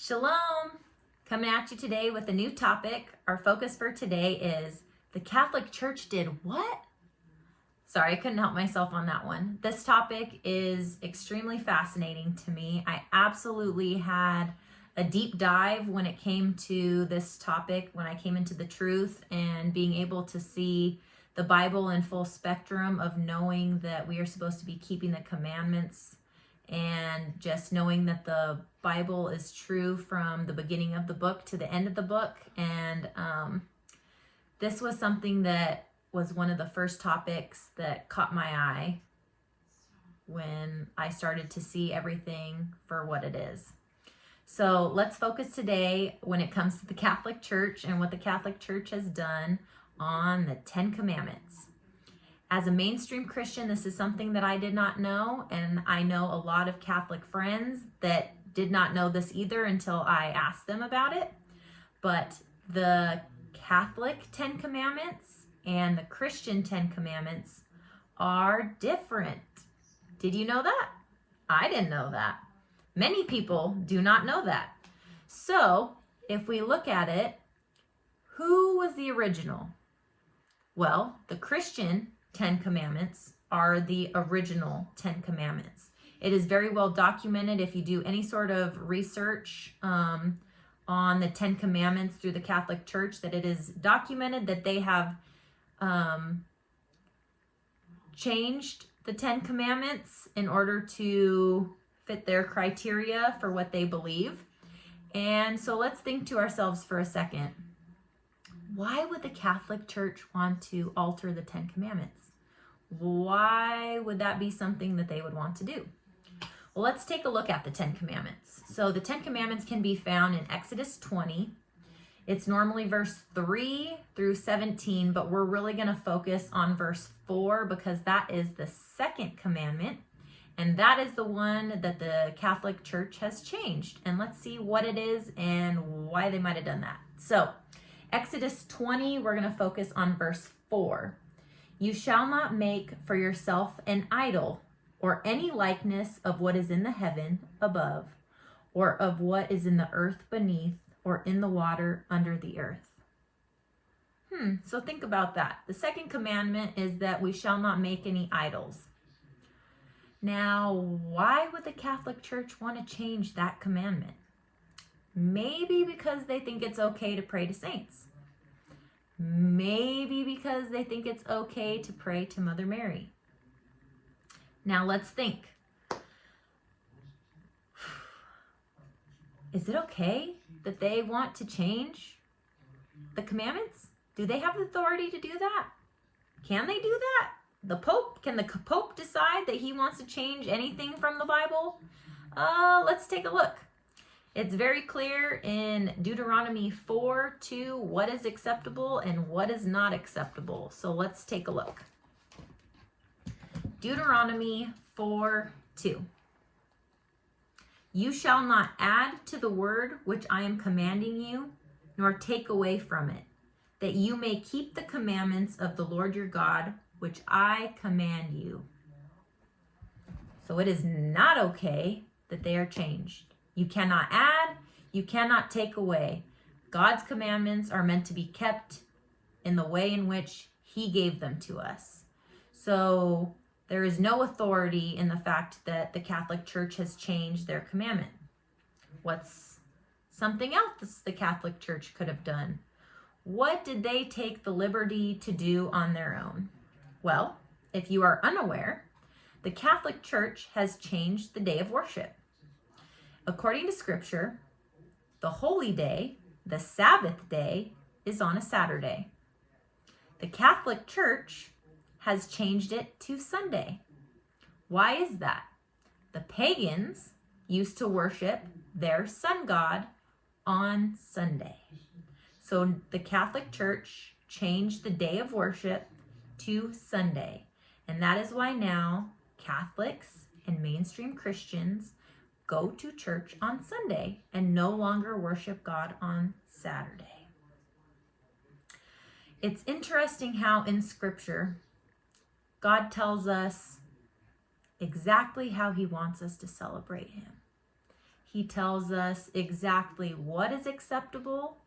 Shalom! Coming at you today with a new topic. Our focus for today is the Catholic Church did what? Sorry, I couldn't help myself on that one. This topic is extremely fascinating to me. I absolutely had a deep dive when it came to this topic, when I came into the truth and being able to see the Bible in full spectrum of knowing that we are supposed to be keeping the commandments and just knowing that the Bible is true from the beginning of the book to the end of the book. And this was something that was one of the first topics that caught my eye when I started to see everything for what it is. So let's focus today when it comes to the Catholic Church and what the Catholic Church has done on the 10 Commandments. As a mainstream Christian, this is something that I did not know, and I know a lot of Catholic friends that did not know this either until I asked them about it. But the Catholic 10 Commandments and the Christian 10 Commandments are different. Did you know that? I didn't know that. Many people do not know that. So, if we look at it, who was the original? Well, the Christian 10 Commandments are the original 10 Commandments. It is very well documented if you do any sort of research on the 10 Commandments through the Catholic Church, that it is documented that they have changed the 10 Commandments in order to fit their criteria for what they believe. And so let's think to ourselves for a second. Why would the Catholic Church want to alter the 10 Commandments? Why would that be something that they would want to do? Well, let's take a look at the 10 Commandments. So the 10 Commandments can be found in Exodus 20. It's normally verse 3 through 17, but we're really going to focus on verse 4 because that is the second commandment. And that is the one that the Catholic Church has changed. And let's see what it is and why they might have done that. So Exodus 20, we're going to focus on verse 4. You shall not make for yourself an idol or any likeness of what is in the heaven above, or of what is in the earth beneath, or in the water under the earth. So think about that. The second commandment is that we shall not make any idols. Now, why would the Catholic Church want to change that commandment? Maybe because they think it's okay to pray to saints. Maybe because they think it's okay to pray to Mother Mary. Now let's think. Is it okay that they want to change the commandments? Do they have the authority to do that? Can they do that? The Pope? Can the Pope decide that he wants to change anything from the Bible? Let's take a look. It's very clear in Deuteronomy 4:2 what is acceptable and what is not acceptable. So let's take a look. Deuteronomy 4:2. You shall not add to the word which I am commanding you, nor take away from it, that you may keep the commandments of the Lord your God, which I command you. So it is not okay that they are changed. You cannot add, you cannot take away. God's commandments are meant to be kept in the way in which He gave them to us. So there is no authority in the fact that the Catholic Church has changed their commandment. What's something else the Catholic Church could have done? What did they take the liberty to do on their own? Well, if you are unaware, the Catholic Church has changed the day of worship. According to Scripture, the holy day, the Sabbath day, is on a Saturday. The Catholic Church has changed it to Sunday. Why is that? The pagans used to worship their sun god on Sunday. So the Catholic Church changed the day of worship to Sunday. And that is why now Catholics and mainstream Christians go to church on Sunday and no longer worship God on Saturday. It's interesting how in Scripture, God tells us exactly how He wants us to celebrate Him. he tells us exactly what is acceptable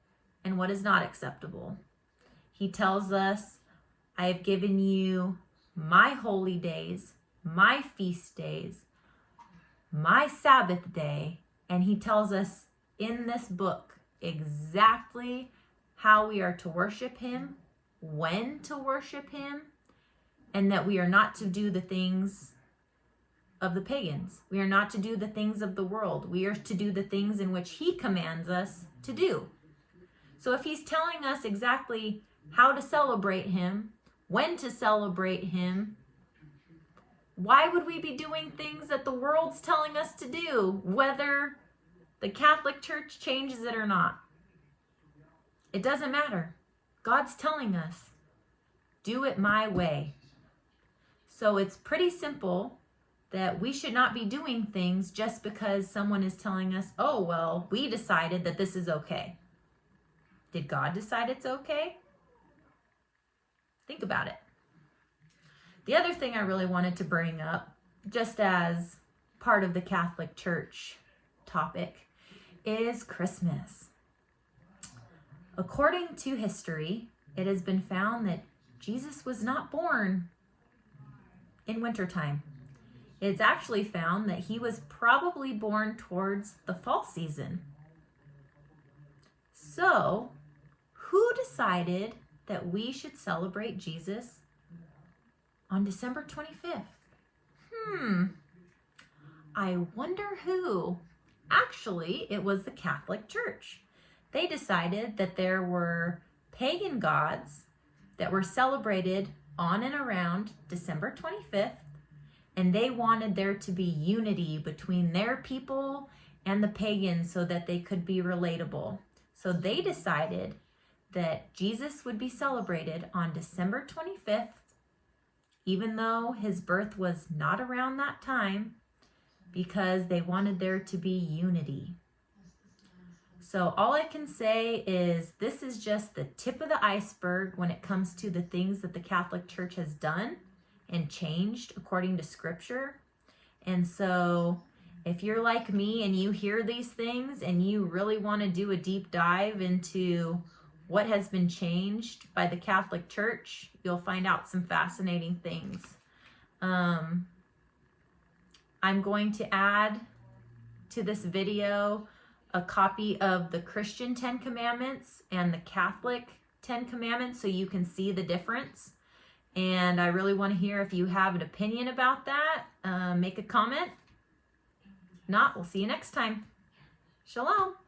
and what is not acceptable. He tells us, I have given you my holy days, my feast days, my Sabbath day, and he tells us in this book exactly how we are to worship him, when to worship him, and that we are not to do the things of the pagans. We are not to do the things of the world. We are to do the things in which he commands us to do. So if he's telling us exactly how to celebrate him, when to celebrate him, why would we be doing things that the world's telling us to do, whether the Catholic Church changes it or not? It doesn't matter. God's telling us, do it my way. So it's pretty simple that we should not be doing things just because someone is telling us, oh, well, we decided that this is okay. Did God decide it's okay? Think about it. The other thing I really wanted to bring up, just as part of the Catholic Church topic, is Christmas. According to history, it has been found that Jesus was not born in wintertime. It's actually found that he was probably born towards the fall season. So, who decided that we should celebrate Jesus on December 25th? I wonder who. Actually, it was the Catholic Church. They decided that there were pagan gods that were celebrated on and around December 25th, and they wanted there to be unity between their people and the pagans so that they could be relatable. So they decided that Jesus would be celebrated on December 25th, even though his birth was not around that time, because they wanted there to be unity. So all I can say is this is just the tip of the iceberg when it comes to the things that the Catholic Church has done and changed according to Scripture. And so if you're like me and you hear these things and you really want to do a deep dive into what has been changed by the Catholic Church, you'll find out some fascinating things. I'm going to add to this video a copy of the Christian 10 Commandments and the Catholic 10 Commandments so you can see the difference. And I really want to hear if you have an opinion about that. Make a comment. If not, we'll see you next time. Shalom.